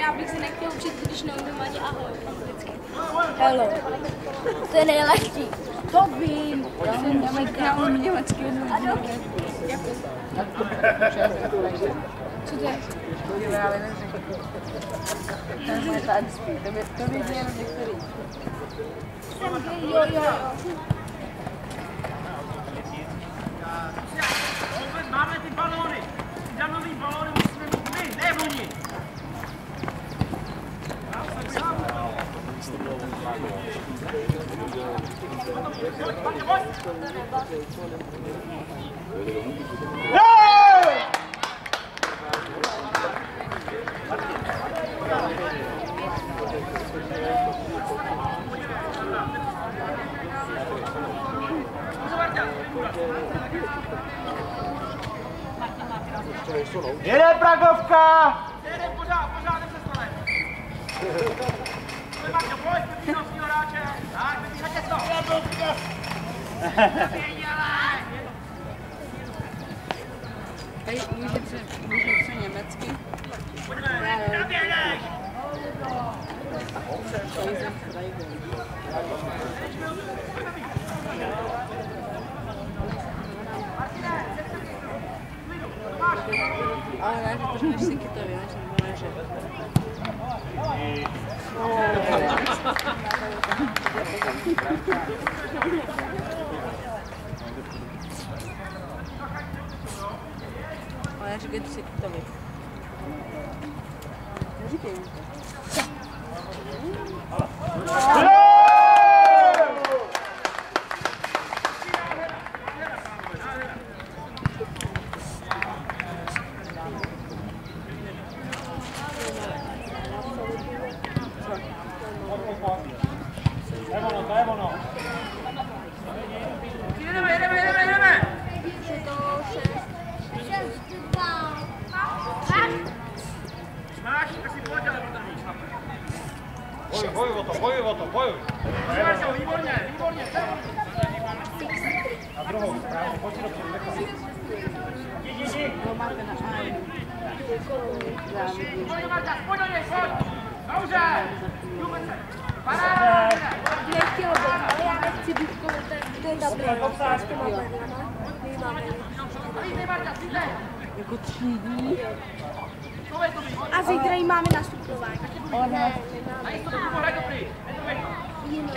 já bych se nechtěl učit, když neumím ani ahoj. Hello. To je nejlepší. To vím. Já umím německy jednou. Co to je? Já nevím. To je moje tajemství. To vědí jenom některý. Jo. Máme ty balóny. Danový balóny musíme mít my, ne oni. Jede Pragovka! Jede pořád nepřestane. Pojď, pěpínovskýho hráče. Tak, vybíhajte to. Hej, může se německy? Naběhneš! Ale ne, to už si kytově, než jsem to nežil. Ale neříkej si kytově. Neříkej mi to. To je ono. Jedeme. Máš, tak si pojď, ale Bojuj o to. Výborně. Na druhou stranu, pojď do předu. To máte na A1. Pojď do něj, pojď. Dobře. Paráda. Nechtěl bych, ale já nechci být to je dobré. Jako třídní. A zítra jí máme nastupování. Dobře,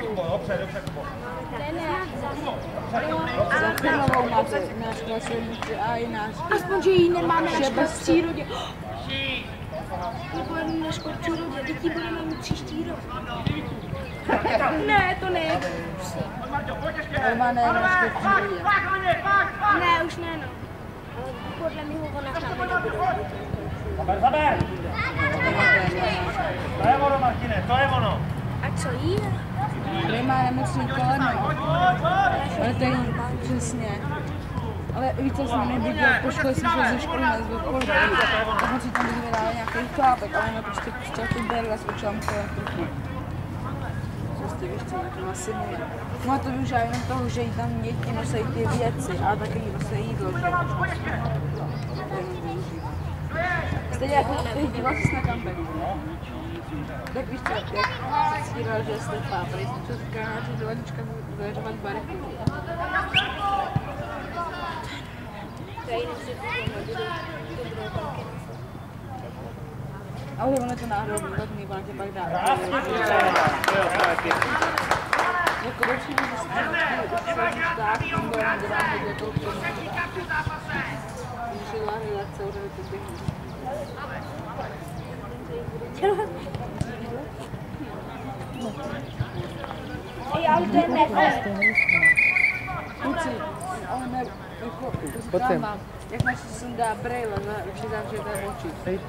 Kubo. Za Krnovou máte náš klasilníci a i náš. Aspoň, že ji nemáme na škole v přírodě. Nebo jenom na škole v přírodě. Děti budeme mít příští rok. Ne, to ne. Normálně na škole v přírodě. Ne, už ne, no. Ale podle mě ho necháme nebudu. Zaber! To je ono, Martine, to je ono. A co jí? Tady má nemocný koleno. Ale to je přesně. Ale víc, co jsem neviděl, po škole jsem šel ze školy na zvodkolu. Tak on si tam vyhledal nějaký chlápek, ale ona prostě pustil tu berla, skočila mu kolem truchu. Prostě víš co, to má simule. No a to využívá jenom toho, že jí tam děti nosejí ty věci, ale taky jí nosejí jídlo. Stejně jako díval jsi na kampek. Tak víš co, jak jsi stíral, že je slepá, tady jsem to říká, že do Ladička zařovat bariku. Ale ono to náhodou výhodný, ono tě pak dá. Jako určitě, že se tak, to bude dát do toho přemyslu. Když je láhne na celou dobu to běhne. Já už to je nefér. Kluci, ale ne, jako, to říkám vám, jak máš se sem dá brejle, že zavřete oči.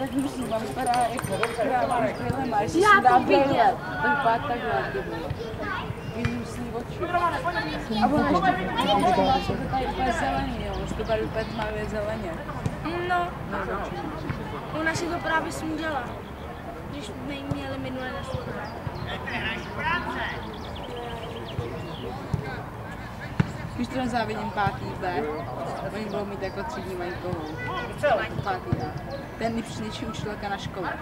Tak myslím, vám vypadá jako kráva s brejlema, když se sem dá brejle, to vypadá takhle, když myslí oči. A ono ještě máš to tady úplně zelený, jo, z to tady úplně tmavě zeleně. No, ona si to právě smuděla, když měli minule na škole. Spíš to nezávidím 5. B. Oni budou mít jako třídní Vaňkovou. 5. A. Ten nejpřísnější učitelka na škole.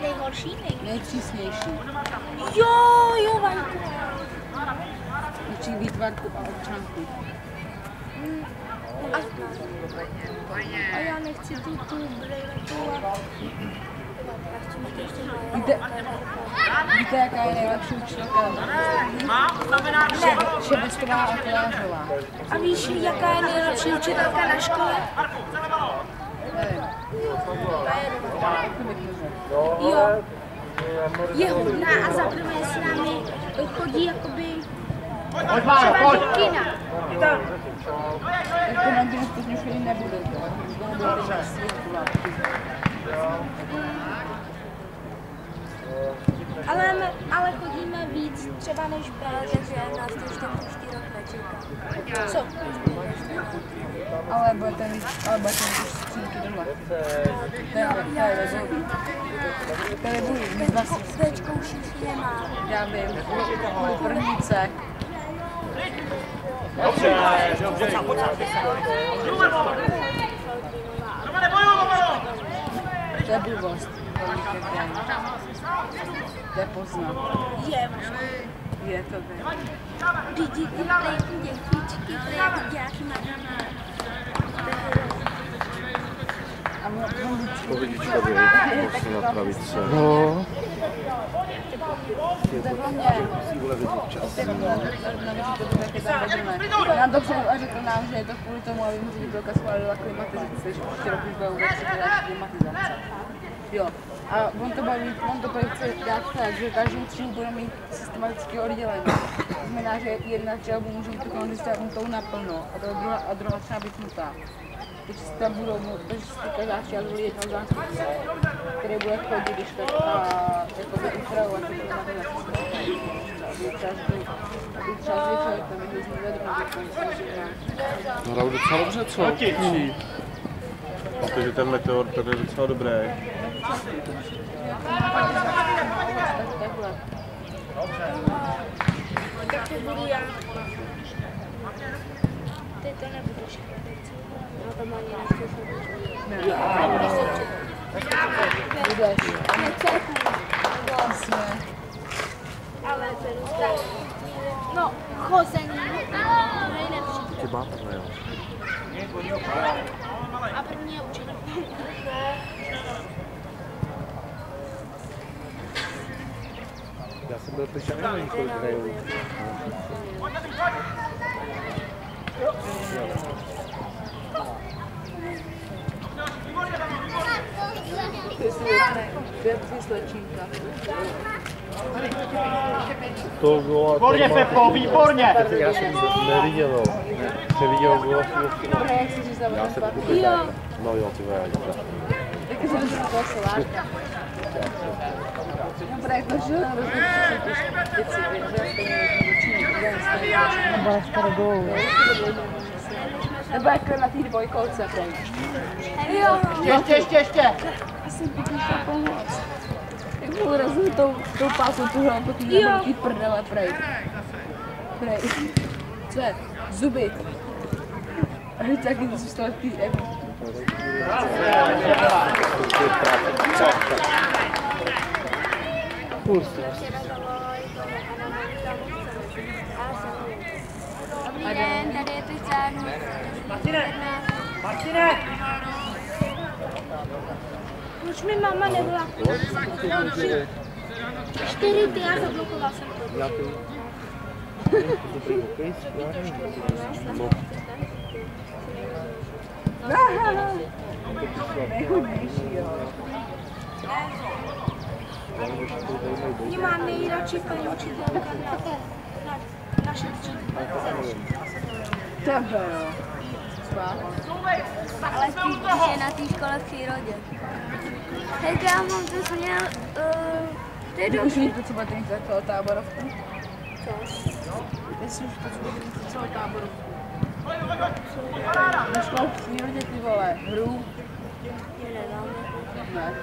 Nejhorší, Nejpřísnější. Jo, Vaňku. Učí výtvarku a občanku. A já nechci tu brejletu. Víte, jaká je nejlepší učitelka? Šebecková a Kolářová. A víš, jaká je nejlepší učitelka na škole? Nevím. Jo. Je hodná a za prvé s námi chodí jakoby třeba do kina. Tak to na kdy už chodit nebude. Ale chodíme víc třeba než Bel, takže nás to ještě příští rok nečeká. Co? Ale bude ten už střílky doma. To je webový. To je webový, my z vás. Bčko už jich nemá. Já vím, kvůli prvnice. Dobře. To je blbost. To je poznat. Je možná. Je to tak. Lidi, dětičky, to je děti madama. Pohodičkově, prostě na pravice. No. Takhle mě. Nám to přijde a řekl nám, že je to kvůli tomu, aby mu ředitelka schválila klimatizaci, že příští rok už bude vůbec klimatizace. Jo. A on to chce dát tak, že každou třídu bude mít systematické oddělení. To znamená, že jedna třeba může být tou naplno a druhá třeba být nutá. Takže si tam budou, takže si každá třída zvolí jednoho zástupce, který bude chodit, když tak jako upravovat tu klimatizaci. Aby třeba zvětšili tam různý vedro, No, hrajou docela dobře, co? Protože ten meteor tady je docela dobrý. Tak to budu já. Ty to nebudeš. No to má nějaký budeš. Vlastně. Ale to je no, chození. Nejlepší. Ty má to, jo. A první je učení. Já jsem byl pečený, kolik hrajou. Ty slečínka. To bylo... Výborně, Pepo, výborně! Já jsem neviděl, Neviděl bylo Dobré, jak jsi říct, Já jsem Jo. No jo, ty vole, taky jsem si toho solářka. Dobré, jakože hrozně věci, nebo na starou nebo jako na té dvojkolce, prej. Ještě! Já jsem pokušla pomoct. Jak budu razit tou pásou tuhle, po tý velký prdele, prej. Co je? Zuby. A teď taky to zůstalo tý Dobrý den, tady je Tricánu. Martine! Proč mi máma nebyla? 4 ty, já zablokoval jsem to. Já to... Dobrý hokejist, já nevím. nejhodnější, jo. Mě má nejradši paní učitelka na naše třídě. Tebe, jo. Ale spíš je na té škole v přírodě. Hejka, já mám to směl... Ty už víš, co budete mít za celou táborovku? Co? Jestli už to budete mít za celou táborovku. Na školu v přírodě, ty vole, hru. Ne.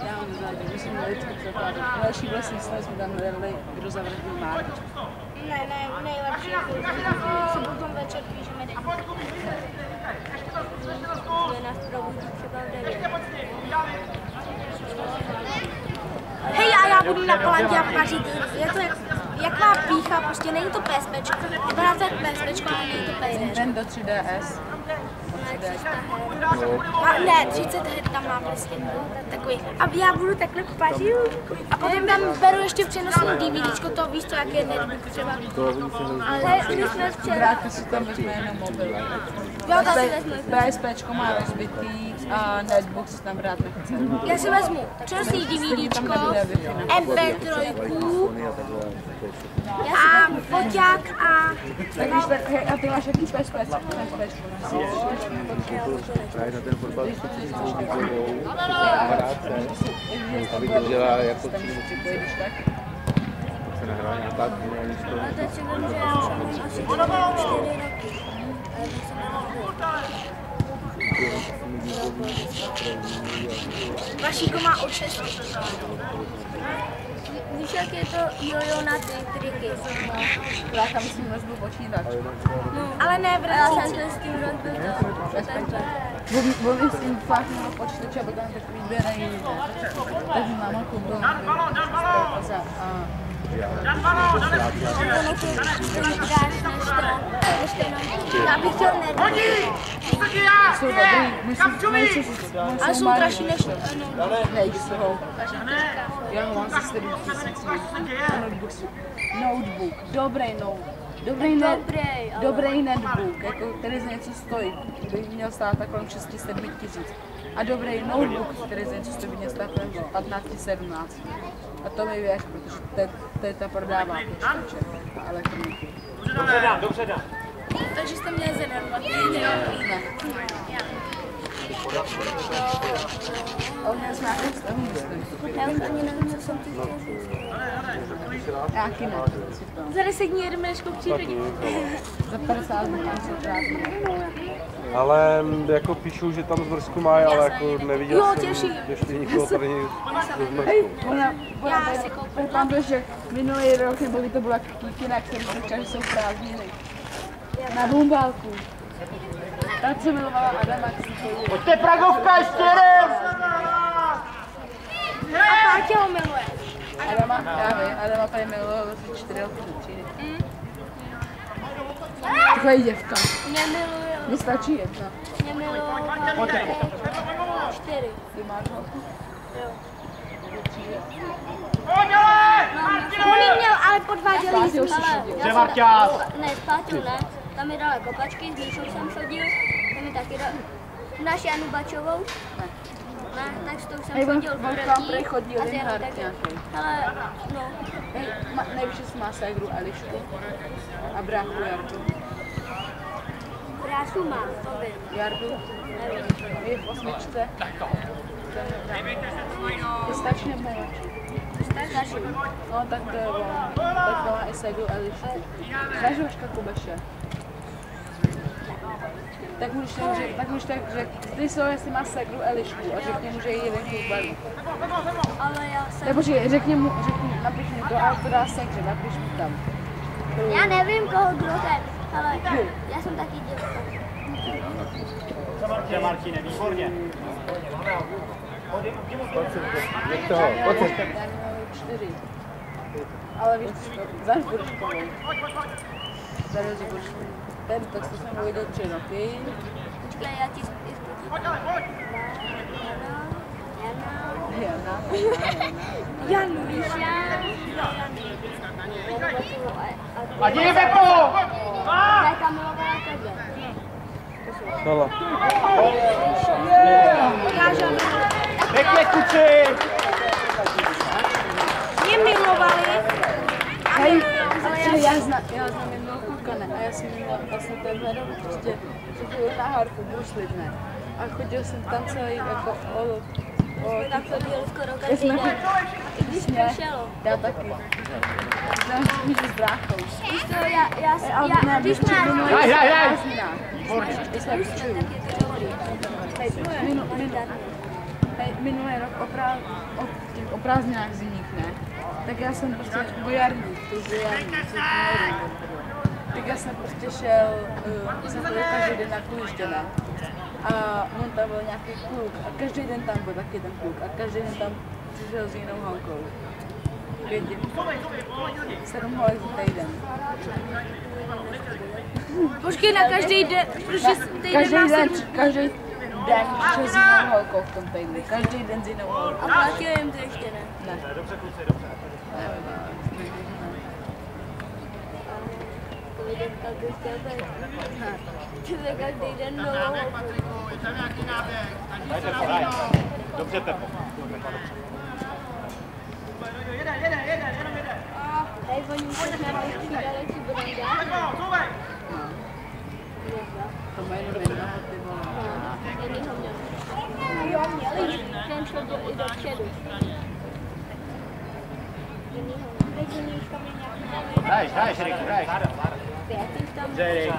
Já mám zájem, my jsme měli vždycky překládat. Další vlastně jsme tam hledali, kdo zavraždil Márku. Ne, nejlepší, se potom večer píšeme denní. Je nás probudí třeba v 9. Hej, a já budu na Palantě a pokažit, je to jak má pícha, prostě není to PSPčko. Vypadá to jak PSPčko, ale není to PSPčko. Nintendo 3DS. Ne, 30 her tam má prostě takový. A já budu takhle pařit. A potom tam beru ještě v přenosnou DVDčko, to víš to, jak je netbook třeba. Ale když jsme včera... Brátka si tam vezme jenom mobil. Jo, to si vezmu. PSPčko má rozbitý a netbook si tam brát nechce. Já si vezmu přenosný DVDčko, MP3 a foťák a... A ty máš jaký PSPčko? Právě na ten fotbal aby držela jako se nahrává nějaká dvůjnička. A teď si vím, že já už mám asi 4 roky. Ale to se nemohlo. Vašíko má od 6. Víš, jak je to jojo na ty triky? Brácha myslím rozbil počítač. Ale ne, A já vrát. jsem se s tím rozbil to. Volím s tím fakt mělo počítače, aby tam takový dvě nejde. Takže máma koupila Já bych chtěl netbook. jsou dobrý, Ale jsou dražší než... nejsou. Já mám ze 7 000 notebook, dobrý netbook, jako, který za něco stojí, by měl stát tak kolem 6-7 tisíc. A dobrý notebook, který za něco stojí, by měl stát kolem 15-17. A to mi věř, protože teta prodává počítače a elektroniku. Dobře dám. Takže jste měli zadarovat. Ne. A u nás nějakou stavní dostanu. Já už ani nevím, co jsem ti chtěl říct. Nějaký ne. Za 10 dní jedeme na školu přírodě. Za 50 dní se krásně. Ale jako píšou, že tam zmrzku mají, ale jako neviděl Jo, jsem těžší. ještě nikoho tady do zmrzku. Ona koukám, že minulý rok, nebo to bylo kýky, jak jsem říkal, že jsou prázdniny. Na Bumbálku. Tak se milovala Adama, jak si chodil. Pojďte Pragovka, ještě jeden! A Pátě ho miluje. Adama, já vím, Adama tady milovala asi 4 roky do třídy. Takový děvka. Nemiluju. Mně stačí jedna. Nemiluju. 4. Ty máš ho? Pojď ale! Martine! On jí měl, ale podváděli Pátě jsme. už si chodil. Kde Marťás? Ne, s Páťou ne. Tam mi dala kopačky, s Míšou jsem chodil. Tam mi taky dala. Znáš Janu Bačovou? Ne. Ne, tak s tou jsem Hej, chodil on v tam Brodí. prý chodil A s Janou Linhart taky. nějaký. Ale, no. Hej, nevíš, že má ségru Elišku a bráchu Jardu. Krásu mám, to vím. Jardu Nevím. je v 8. Je strašně mladší. Starší. No tak to je on. Tak to má i ségru Elišku. Znáš Vaška Kubeše? Tak můžeš tak řekl, ty jsou, jestli má ségru Elišku a řekni mu, že jí jeden fotbalí. Ale já jsem... Nebo řekni mu, napiš mu to a to dá ségře, napiš mu tam. Já nevím, kdo to je, ale já jsem taky děvka. Kde Martine, výborně. Jak toho? Pojď. Já měl 4. Ale víš, záš budeš školou. Zároveň budeš školou. Ten text jsem ho viděl 3 roky. Počkej, já ti Pojď ale, pojď! Jana, Jana. Míša, A dívej to! Jaká milovala tebe. Tohle. Pěkně kuci! Mě milovali. Hej, já znám jednoho kluka, ne? A já jsem měla vlastně tenhle rok prostě, že chodil na harfu, brušlit, ne? A chodil jsem tam celý jako Tak chodil skoro každý den. I když pršelo. já taky. Znám si s bráchou. Víš co, když máš Hej! Jsme tak je to dobrý. Hej, minulý rok o prázdninách zimních, ne? Tak já jsem prostě vojarník, tak já jsem prostě šel, jsem chodil každý den na klujiště, ne? A on tam byl nějaký kluk a každý den tam byl taky ten kluk a každý den tam přišel s jinou holkou. 7 holek za týden. Počkej, na každý den, protože Každý den přišel s jinou holkou v tom týdnu. Každý den s jinou holkou. A platil jim to ještě ne? Ne. Dobře, kluci, dobře. Každý den novou holku. Dajte to, daj. Dobře, Pepo. Hej, oni už se nemají přidali, si budou dát. To má jenom jednoho, ty vole. Jednýho měl. Jo, měli. Ten šel i dopředu. Daješ, Riku, daješ. Pět jich tam. Dobře, Rik.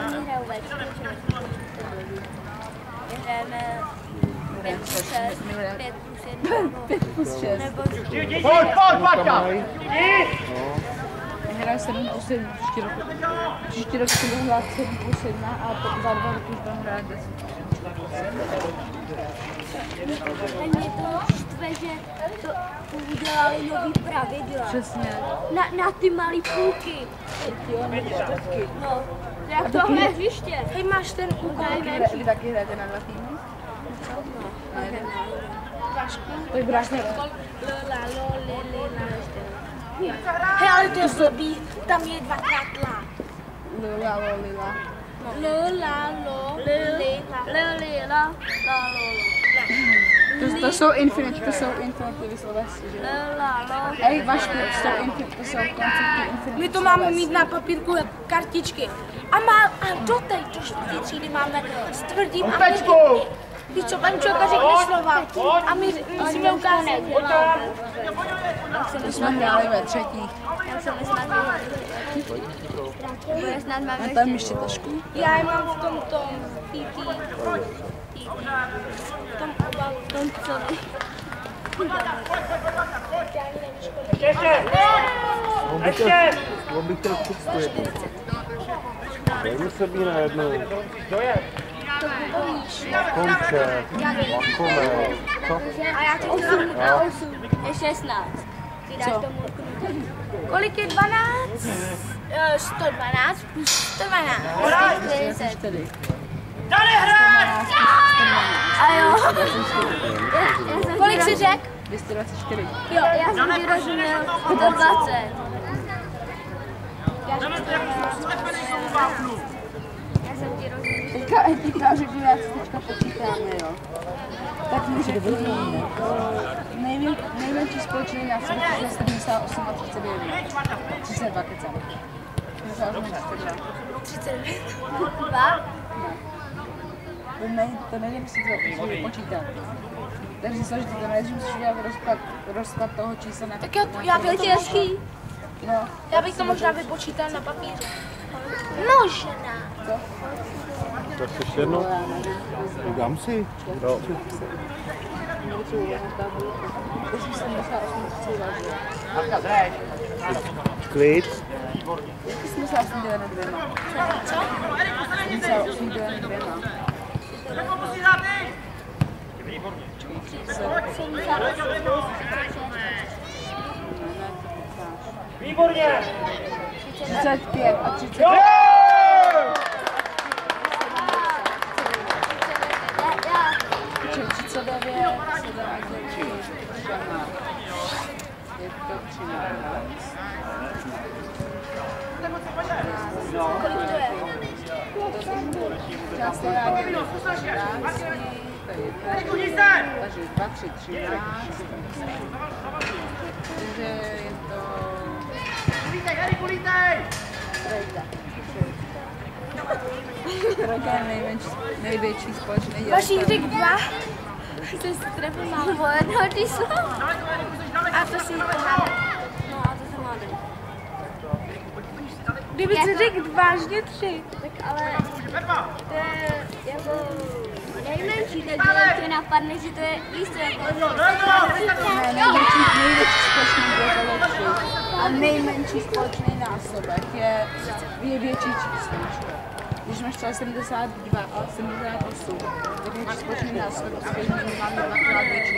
Oni hrajou ve hrajeme 5 plus 1 nebo Pojď, Paťka! Hraje 7 plus 1, příští rok si budu hrát 7 plus 1 a potom za 2 roky už budeme hrát 10 plus 1. A mě to štve, že to udělali nový pravidla. Přesně. Na ty malý půlky. No, jak tohle hřiště. Hej, máš ten úkol. Vy taky hrajete na 2 týmy? Na jeden. To je brášně. Hej, ale to je blbý, tam je 2x lá. Lila, lila. To jsou infinitivy slovesy, že? Hej, vaš to jsou koncepty infinitivy. My to máme mít na papírku jako kartičky. A do té čtvrté třídy máme s tvrdým a měkkým. Víš co, paní Čelka řekne slova a my musíme ukázat. To jsme hráli ve třetích. A tam ještě tašku? Já je mám v tomto PT. V tom obalu. V tom co? Ještě! On bych chtěl kupku jednou. Dejme se bí na jednou. Kdo je? Konce, lakome, co? A já teď 8 je 16. Ty dáš tomu kolik je 12? 112 plus 112. 40. Tady hrát! A jo. Kolik jsi řekl? 224. Jo, já jsem ti rozuměl 120. Já jsem ti rozuměl. Teďka řeknu, jak se teďka počítáme, jo. Tak mi řekni, nejmenší společný násobek je 78 a 31. 32 kecám. 2? To nevím, si to počítat. Takže složitý, to než musíš udělat rozklad toho čísla na... Tak já bych to Těžký. No, Já bych to možná vypočítal na papíře. Možná. co? Tak chceš jednou? Dám si. Jo. 78 Marka, zeď. Klid. Jaký jsi myslela s tím dělat dvěma? Co? Myslela s tím dělat dvěma. Nebo musí hrát ty! Výborně! 35 a 30. Jo! Čili 39, 7 a 9, 14. Je to 13. Kolik to je? Část je rádi 13, to je 1, takže 2, 3, 13. Takže je to... Lítej, Eriku, lítej! Trojka je největší společný Vašich řek 2. Jsi strefil mám. O jednoho číslo? A to si to má. No a to se má být. Kdyby si řekl vážně 3. Tak ale to je jako počítat, že tě napadne, že to je, víš co, jako... Největší společný bod je lepší. A nejmenší společný násobek je větší číslo. Když máš třeba 72 a 78, tak větší společný násobek musí být minimálně dvakrát větší